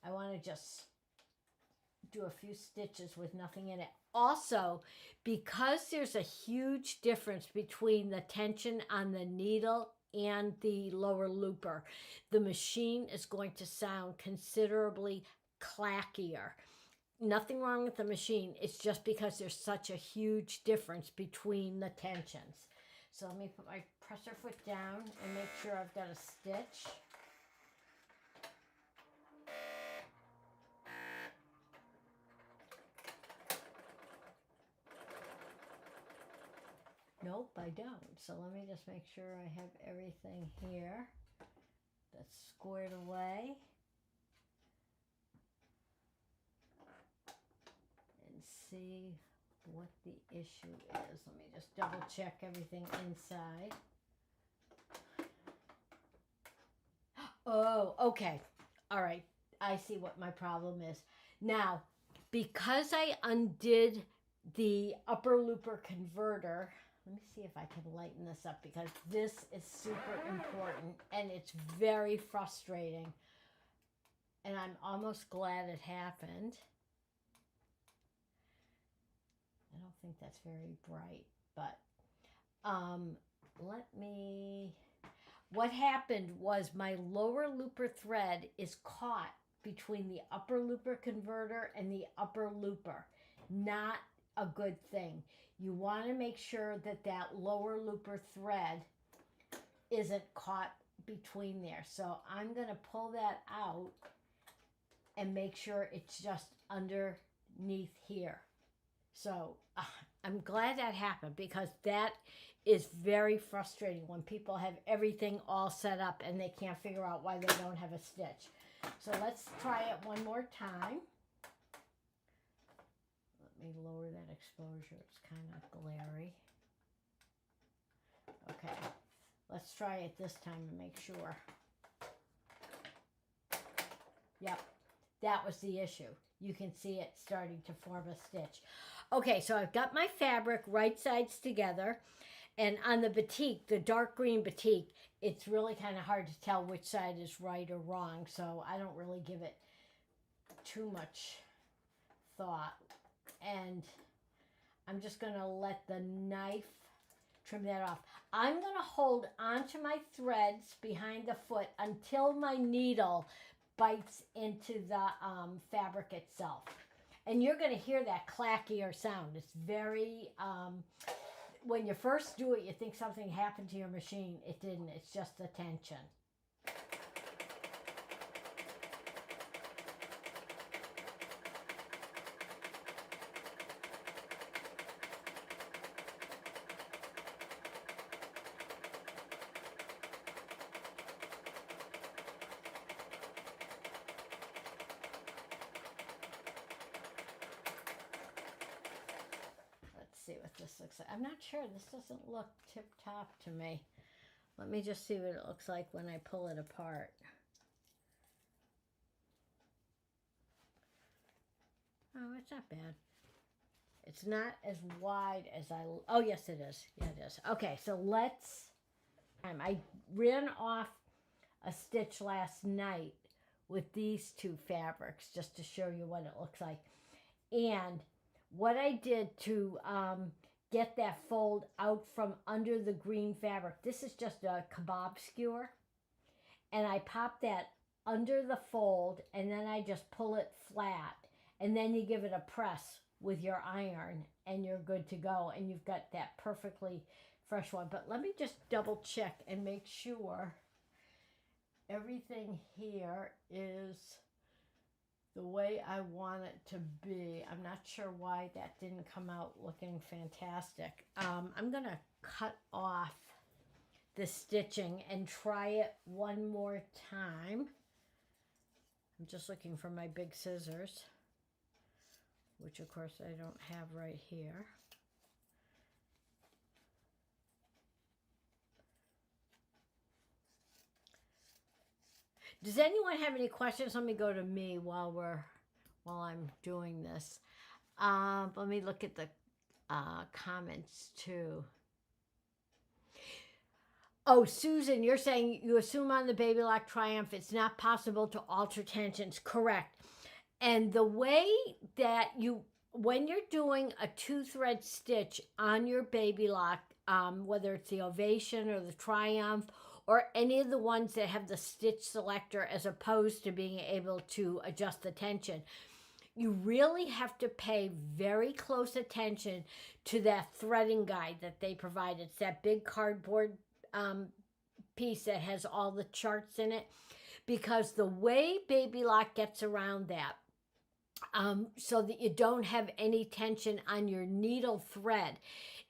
I want to just do a few stitches with nothing in it. Also, because there's a huge difference between the tension on the needle and the lower looper, the machine is going to sound considerably clackier. Nothing wrong with the machine. It's just because there's such a huge difference between the tensions. So let me put my presser foot down and make sure I've got a stitch. Nope, I don't. So let me just make sure I have everything here that's squared away. And see what the issue is. Let me just double check everything inside. Oh, okay. All right. I see what my problem is. Now, because I undid the upper looper converter, let me see if I can lighten this up because this is super important and it's very frustrating. And I'm almost glad it happened. I don't think that's very bright, but what happened was my lower looper thread is caught between the upper looper converter and the upper looper. Not a good thing. You want to make sure that that lower looper thread isn't caught between there. So I'm going to pull that out and make sure it's just underneath here. So I'm glad that happened because that is very frustrating when people have everything all set up and they can't figure out why they don't have a stitch. So let's try it one more time. Let me lower that exposure. It's kind of glary. Okay, let's try it this time and make sure. Yep, that was the issue. You can see it starting to form a stitch. Okay, so I've got my fabric right sides together. And on the batik, the dark green batik, it's really kind of hard to tell which side is right or wrong. So I don't really give it too much thought. And I'm just going to let the knife trim that off. I'm going to hold onto my threads behind the foot until my needle bites into the fabric itself. And you're going to hear that clackier sound. It's very, when you first do it, you think something happened to your machine. It didn't. It's just the tension. See what this looks like. I'm not sure. This doesn't look tip-top to me. Let me just see what it looks like when I pull it apart. Oh, it's not bad. It's not as wide as oh, yes, it is. Yeah, it is. Okay, so let's... I ran off a stitch last night with these two fabrics just to show you what it looks like. And what I did to get that fold out from under the green fabric, this is just a kebab skewer, and I pop that under the fold, and then I just pull it flat, and then you give it a press with your iron, and you're good to go, and you've got that perfectly fresh one. But let me just double check and make sure everything here is the way I want it to be. I'm not sure why that didn't come out looking fantastic. I'm going to cut off the stitching and try it one more time. I'm just looking for my big scissors, which of course I don't have right here. Does anyone have any questions? Let me go to me while I'm doing this. Let me look at the comments too. Oh, Susan, you're saying you assume on the Baby Lock Triumph it's not possible to alter tensions. Correct. And the way that when you're doing a 2-thread stitch on your Baby Lock, whether it's the Ovation or the Triumph or any of the ones that have the stitch selector as opposed to being able to adjust the tension, you really have to pay very close attention to that threading guide that they provide. It's that big cardboard piece that has all the charts in it, because the way Baby Lock gets around that, so that you don't have any tension on your needle thread,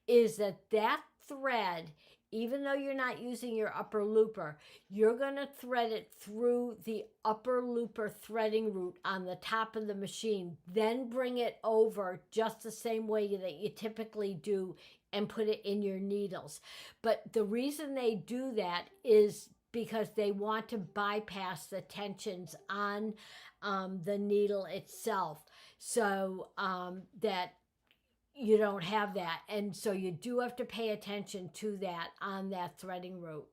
is that thread, even though you're not using your upper looper, you're going to thread it through the upper looper threading route on the top of the machine, then bring it over just the same way that you typically do and put it in your needles. But the reason they do that is because they want to bypass the tensions on the needle itself, so that you don't have that. And so you do have to pay attention to that on that threading route.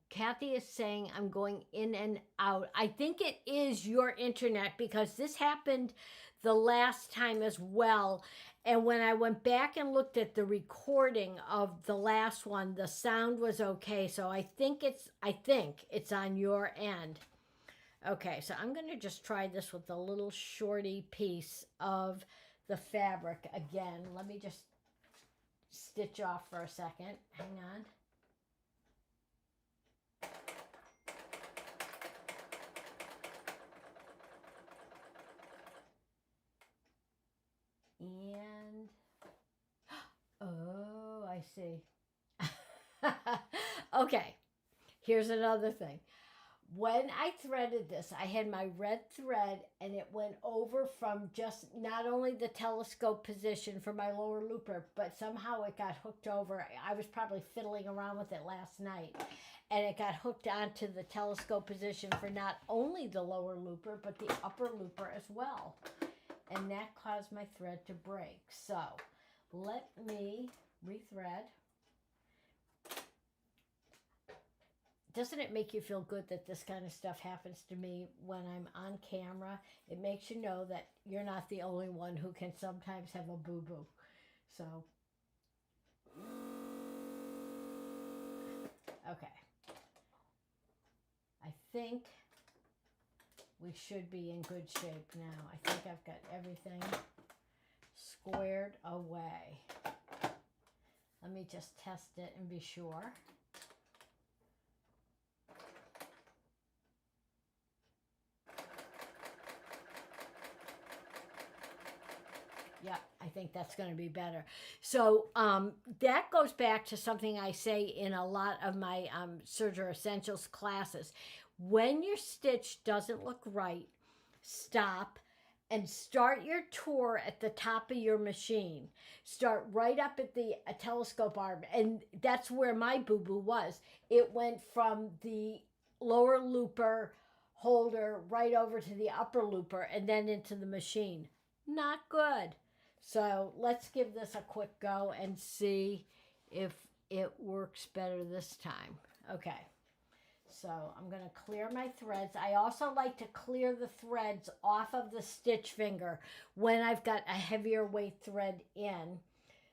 Kathy is saying I'm going in and out. I think it is your internet, because this happened the last time as well. And when I went back and looked at the recording of the last one, the sound was okay. So I think it's on your end. Okay, so I'm going to just try this with a little shorty piece of the fabric again. Let me just stitch off for a second. Hang on. And, oh, I see. Okay, here's another thing. When I threaded this, I had my red thread and it went over from just not only the telescope position for my lower looper, but somehow it got hooked over. I was probably fiddling around with it last night, and it got hooked onto the telescope position for not only the lower looper, but the upper looper as well. And that caused my thread to break. So let me rethread. Doesn't it make you feel good that this kind of stuff happens to me when I'm on camera? It makes you know that you're not the only one who can sometimes have a boo-boo. So, okay. I think we should be in good shape now. I think I've got everything squared away. Let me just test it and be sure. Yeah, I think that's going to be better. So that goes back to something I say in a lot of my Serger Essentials classes. When your stitch doesn't look right, stop and start your tour at the top of your machine. Start right up at the telescope arm. And that's where my boo-boo was. It went from the lower looper holder right over to the upper looper and then into the machine. Not good. So let's give this a quick go and see if it works better this time. Okay, so I'm going to clear my threads. I also like to clear the threads off of the stitch finger when I've got a heavier weight thread in,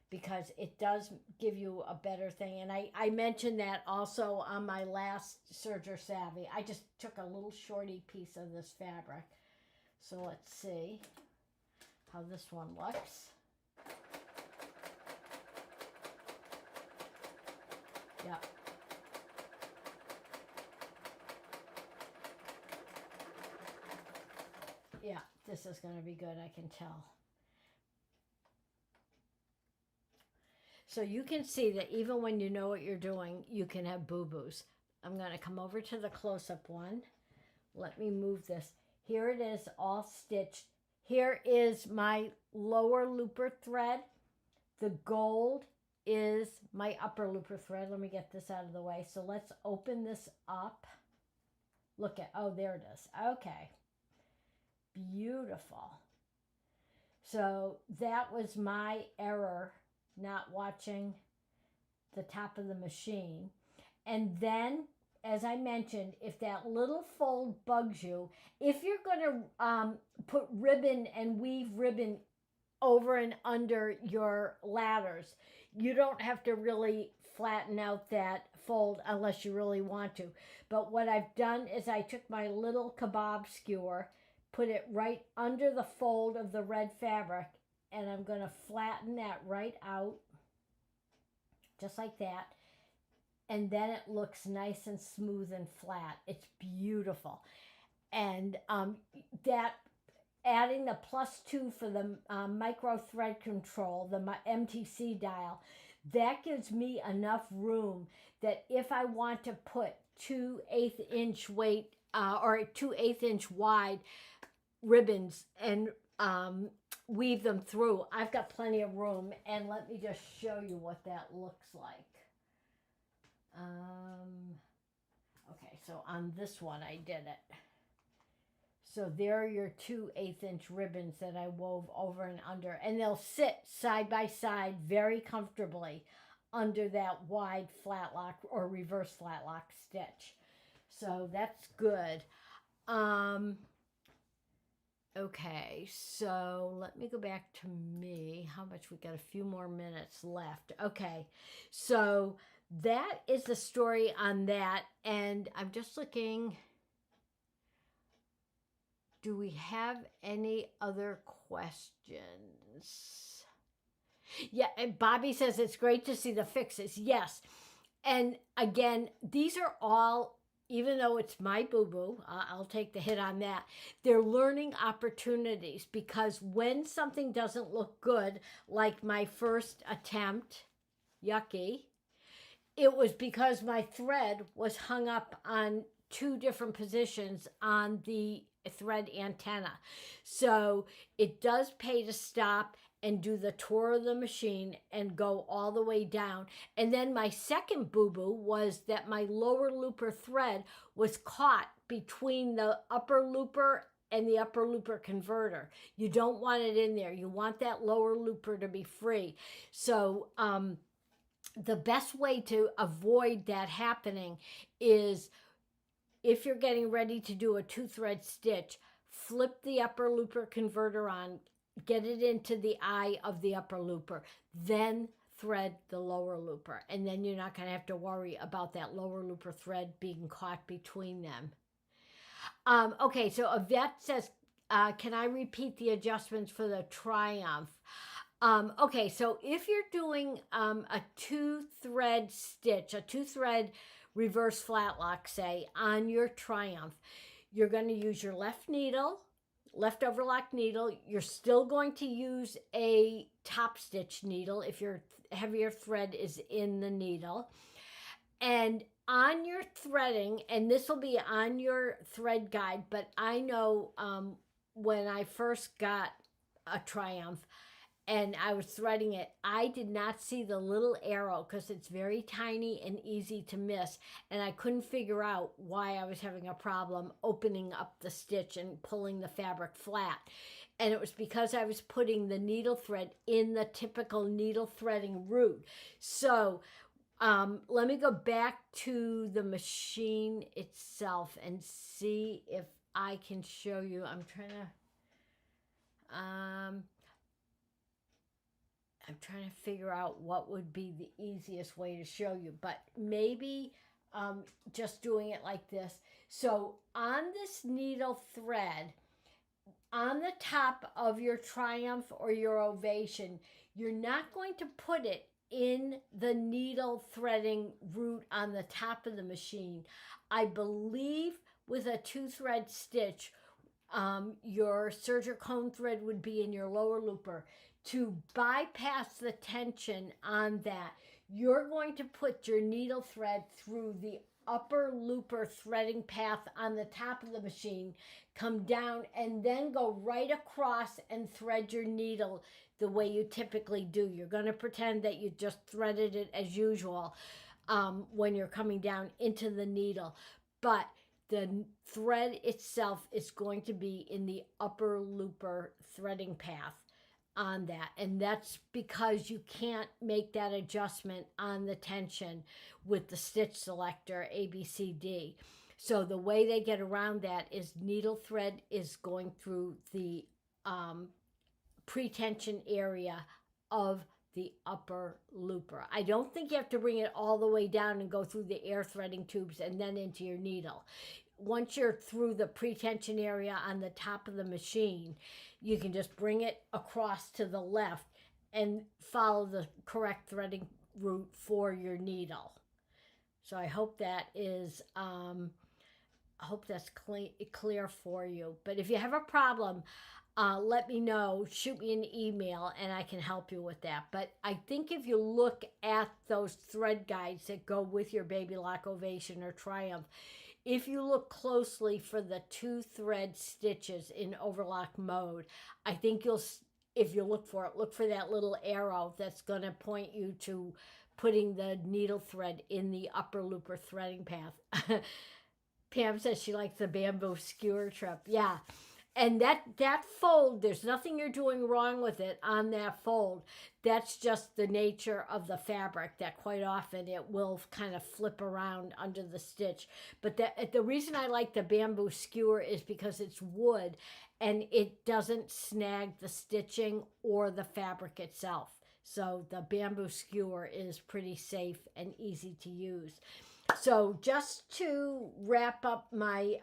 because it does give you a better thing. And I mentioned that also on my last Serger Savvy. I just took a little shorty piece of this fabric. So let's see how this one looks. Yeah. Yeah, this is going to be good, I can tell. So you can see that even when you know what you're doing, you can have boo-boos. I'm going to come over to the close-up one. Let me move this. Here it is, all stitched. Here is my lower looper thread. The gold is my upper looper thread. Let me get this out of the way. So let's open this up. Look at, oh, there it is. Okay. Beautiful. So that was my error, not watching the top of the machine. And then, as I mentioned, if that little fold bugs you, if you're going to put ribbon and weave ribbon over and under your ladders, you don't have to really flatten out that fold unless you really want to. But what I've done is I took my little kebab skewer, put it right under the fold of the red fabric, and I'm going to flatten that right out, just like that. And then it looks nice and smooth and flat. It's beautiful. And that adding the +2 for the micro thread control, the MTC dial, that gives me enough room that if I want to put 2 1/8-inch weight or 2 1/8-inch wide ribbons and weave them through, I've got plenty of room. And let me just show you what that looks like. Okay, so on this one I did it. So there are your 2 1/8-inch ribbons that I wove over and under, and they'll sit side by side very comfortably under that wide flatlock or reverse flatlock stitch. So that's good. Okay, so let me go back to me. How much? We got a few more minutes left. Okay, so that is the story on that. And I'm just looking, do we have any other questions? Yeah, and Bobby says it's great to see the fixes. Yes. And again, these are all, even though it's my boo-boo, I'll take the hit on that, they're learning opportunities, because when something doesn't look good, like my first attempt, yucky, it was because my thread was hung up on 2 different positions on the thread antenna. So it does pay to stop and do the tour of the machine and go all the way down. And then my second boo-boo was that my lower looper thread was caught between the upper looper and the upper looper converter. You don't want it in there. You want that lower looper to be free. So the best way to avoid that happening is, if you're getting ready to do a 2-thread stitch, flip the upper looper converter on, get it into the eye of the upper looper, then thread the lower looper. And then you're not going to have to worry about that lower looper thread being caught between them. Okay, so Yvette says, can I repeat the adjustments for the Triumph? Okay, so if you're doing a 2-thread stitch, a 2-thread reverse flatlock, say, on your Triumph, you're going to use your left needle, left overlock needle. You're still going to use a top stitch needle if your heavier thread is in the needle. And on your threading, and this will be on your thread guide, but I know when I first got a Triumph and I was threading it, I did not see the little arrow because it's very tiny and easy to miss. And I couldn't figure out why I was having a problem opening up the stitch and pulling the fabric flat. And it was because I was putting the needle thread in the typical needle threading route. So let me go back to the machine itself and see if I can show you. I'm trying to figure out what would be the easiest way to show you, but maybe just doing it like this. So on this needle thread, on the top of your Triumph or your Ovation, you're not going to put it in the needle threading route on the top of the machine. I believe with a 2-thread stitch, your serger cone thread would be in your lower looper. To bypass the tension on that, you're going to put your needle thread through the upper looper threading path on the top of the machine, come down, and then go right across and thread your needle the way you typically do. You're going to pretend that you just threaded it as usual when you're coming down into the needle. But the thread itself is going to be in the upper looper threading path on that, and that's because you can't make that adjustment on the tension with the stitch selector ABCD. So the way they get around that is needle thread is going through the pre-tension area of the upper looper. I don't think you have to bring it all the way down and go through the air threading tubes and then into your needle. Once you're through the pre-tension area on the top of the machine, you can just bring it across to the left and follow the correct threading route for your needle. So I hope that is, I hope that's clear for you. But if you have a problem, let me know, shoot me an email, and I can help you with that. But I think if you look at those thread guides that go with your Baby Lock Ovation or Triumph, if you look closely for the 2 thread stitches in overlock mode, I think you'll, if you look for it, look for that little arrow that's going to point you to putting the needle thread in the upper looper threading path. Pam says she likes the bamboo skewer trip. Yeah. And that fold, there's nothing you're doing wrong with it on that fold. That's just the nature of the fabric, that quite often it will kind of flip around under the stitch. But the reason I like the bamboo skewer is because it's wood and it doesn't snag the stitching or the fabric itself. So the bamboo skewer is pretty safe and easy to use. So just to wrap up my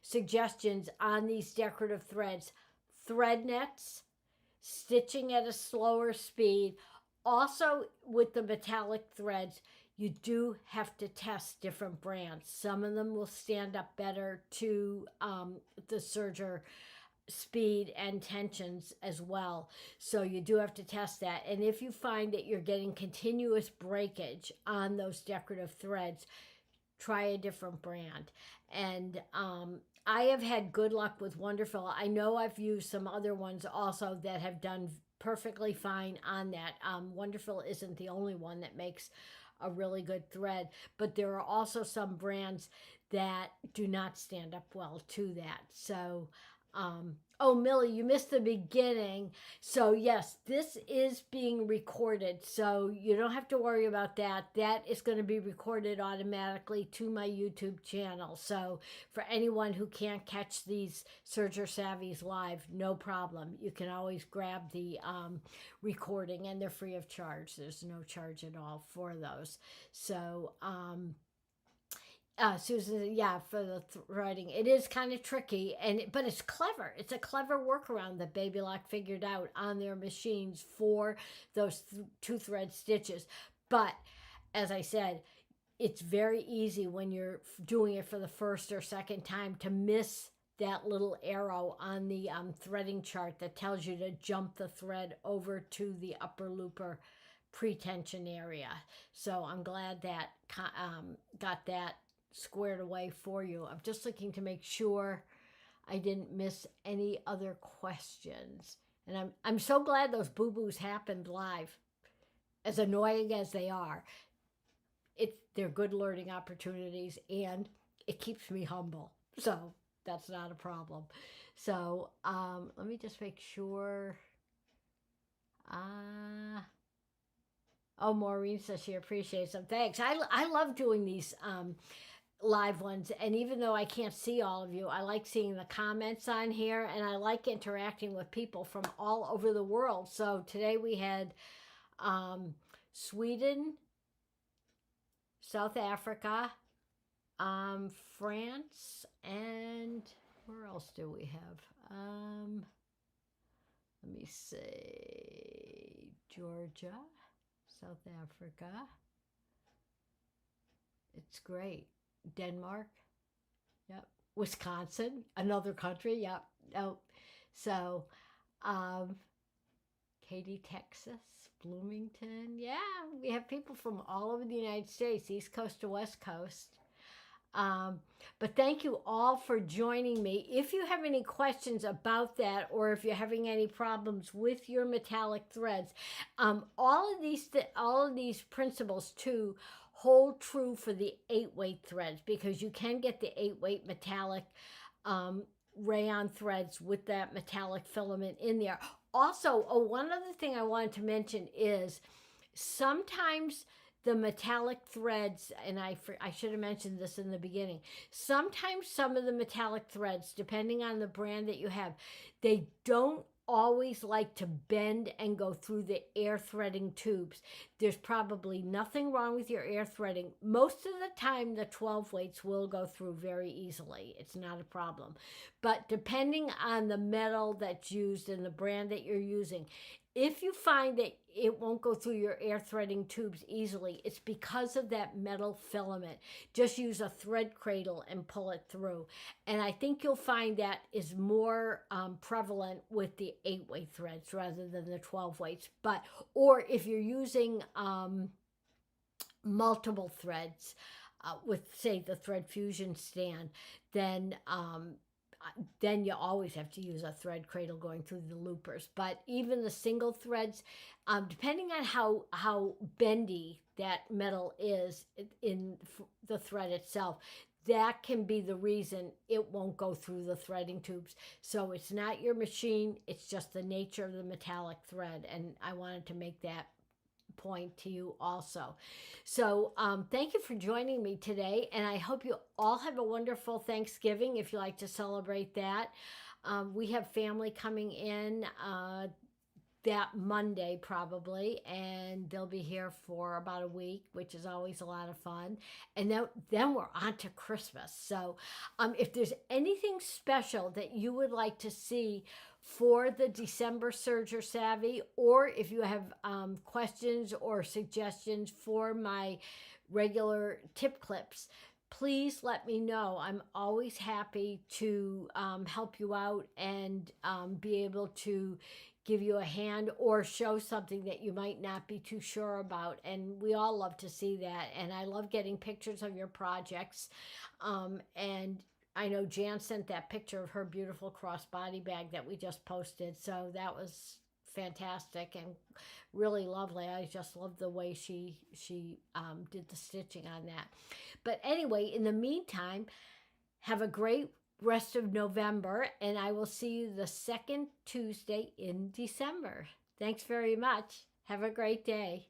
suggestions on these decorative threads, thread nets, stitching at a slower speed. Also with the metallic threads, you do have to test different brands. Some of them will stand up better to the serger speed and tensions as well. So you do have to test that. And if you find that you're getting continuous breakage on those decorative threads, try a different brand. And I have had good luck with Wonderful. I know I've used some other ones also that have done perfectly fine on that. Wonderful isn't the only one that makes a really good thread, but there are also some brands that do not stand up well to that. So oh, Millie, you missed the beginning. So yes, this is being recorded, so you don't have to worry about that. That is going to be recorded automatically to my YouTube channel. So for anyone who can't catch these Serger Savvies live, no problem. You can always grab the recording, and they're free of charge. There's no charge at all for those. So Susan, yeah, for the threading, it is kind of tricky, but it's clever. It's a clever workaround that Baby Lock figured out on their machines for those 2 thread stitches. But as I said, it's very easy when you're doing it for the first or second time to miss that little arrow on the threading chart that tells you to jump the thread over to the upper looper pre-tension area. So I'm glad that got that squared away for you. I'm just looking to make sure I didn't miss any other questions. And I'm so glad those boo-boos happened live. As annoying as they are, they're good learning opportunities, and it keeps me humble. So that's not a problem. So let me just make sure. Oh, Maureen says she appreciates them. Thanks. I love doing these live ones, and even though I can't see all of you, I like seeing the comments on here, and I like interacting with people from all over the world. So today we had Sweden, South Africa, France, and where else do we have? Let me see, Georgia, South Africa. It's great. Denmark, yep. Wisconsin, another country, yep. Oh, so Katy, Texas, Bloomington. Yeah, we have people from all over the United States, East Coast to West Coast. Um, but thank you all for joining me. If you have any questions about that, or if you're having any problems with your metallic threads, all of these principles too hold true for the 8-weight threads, because you can get the 8-weight metallic um, rayon threads with that metallic filament in there. Also, one other thing I wanted to mention is sometimes the metallic threads, and I should have mentioned this in the beginning, sometimes some of the metallic threads, depending on the brand that you have, they don't always like to bend and go through the air threading tubes. There's probably nothing wrong with your air threading. Most of the time, the 12 weights will go through very easily. It's not a problem. But depending on the metal that's used and the brand that you're using, if you find that it won't go through your air threading tubes easily, it's because of that metal filament. Just use a thread cradle and pull it through. And I think you'll find that is more prevalent with the 8-weight threads rather than the 12 weights. Or if you're using multiple threads with, say, the thread fusion stand, then you always have to use a thread cradle going through the loopers. But even the single threads, depending on how bendy that metal is in the thread itself, that can be the reason it won't go through the threading tubes. So it's not your machine, it's just the nature of the metallic thread. And I wanted to make that point to you also. So thank you for joining me today, and I hope you all have a wonderful Thanksgiving if you like to celebrate that. We have family coming in that Monday probably, and they'll be here for about a week, which is always a lot of fun. And then we're on to Christmas. So if there's anything special that you would like to see for the December Serger Savvy, or if you have questions or suggestions for my regular tip clips, please let me know. I'm always happy to help you out and be able to give you a hand or show something that you might not be too sure about. And we all love to see that. And I love getting pictures of your projects. And I know Jan sent that picture of her beautiful crossbody bag that we just posted. So that was fantastic and really lovely. I just love the way she did the stitching on that. But anyway, in the meantime, have a great rest of November, and I will see you the second Tuesday in December. Thanks very much. Have a great day.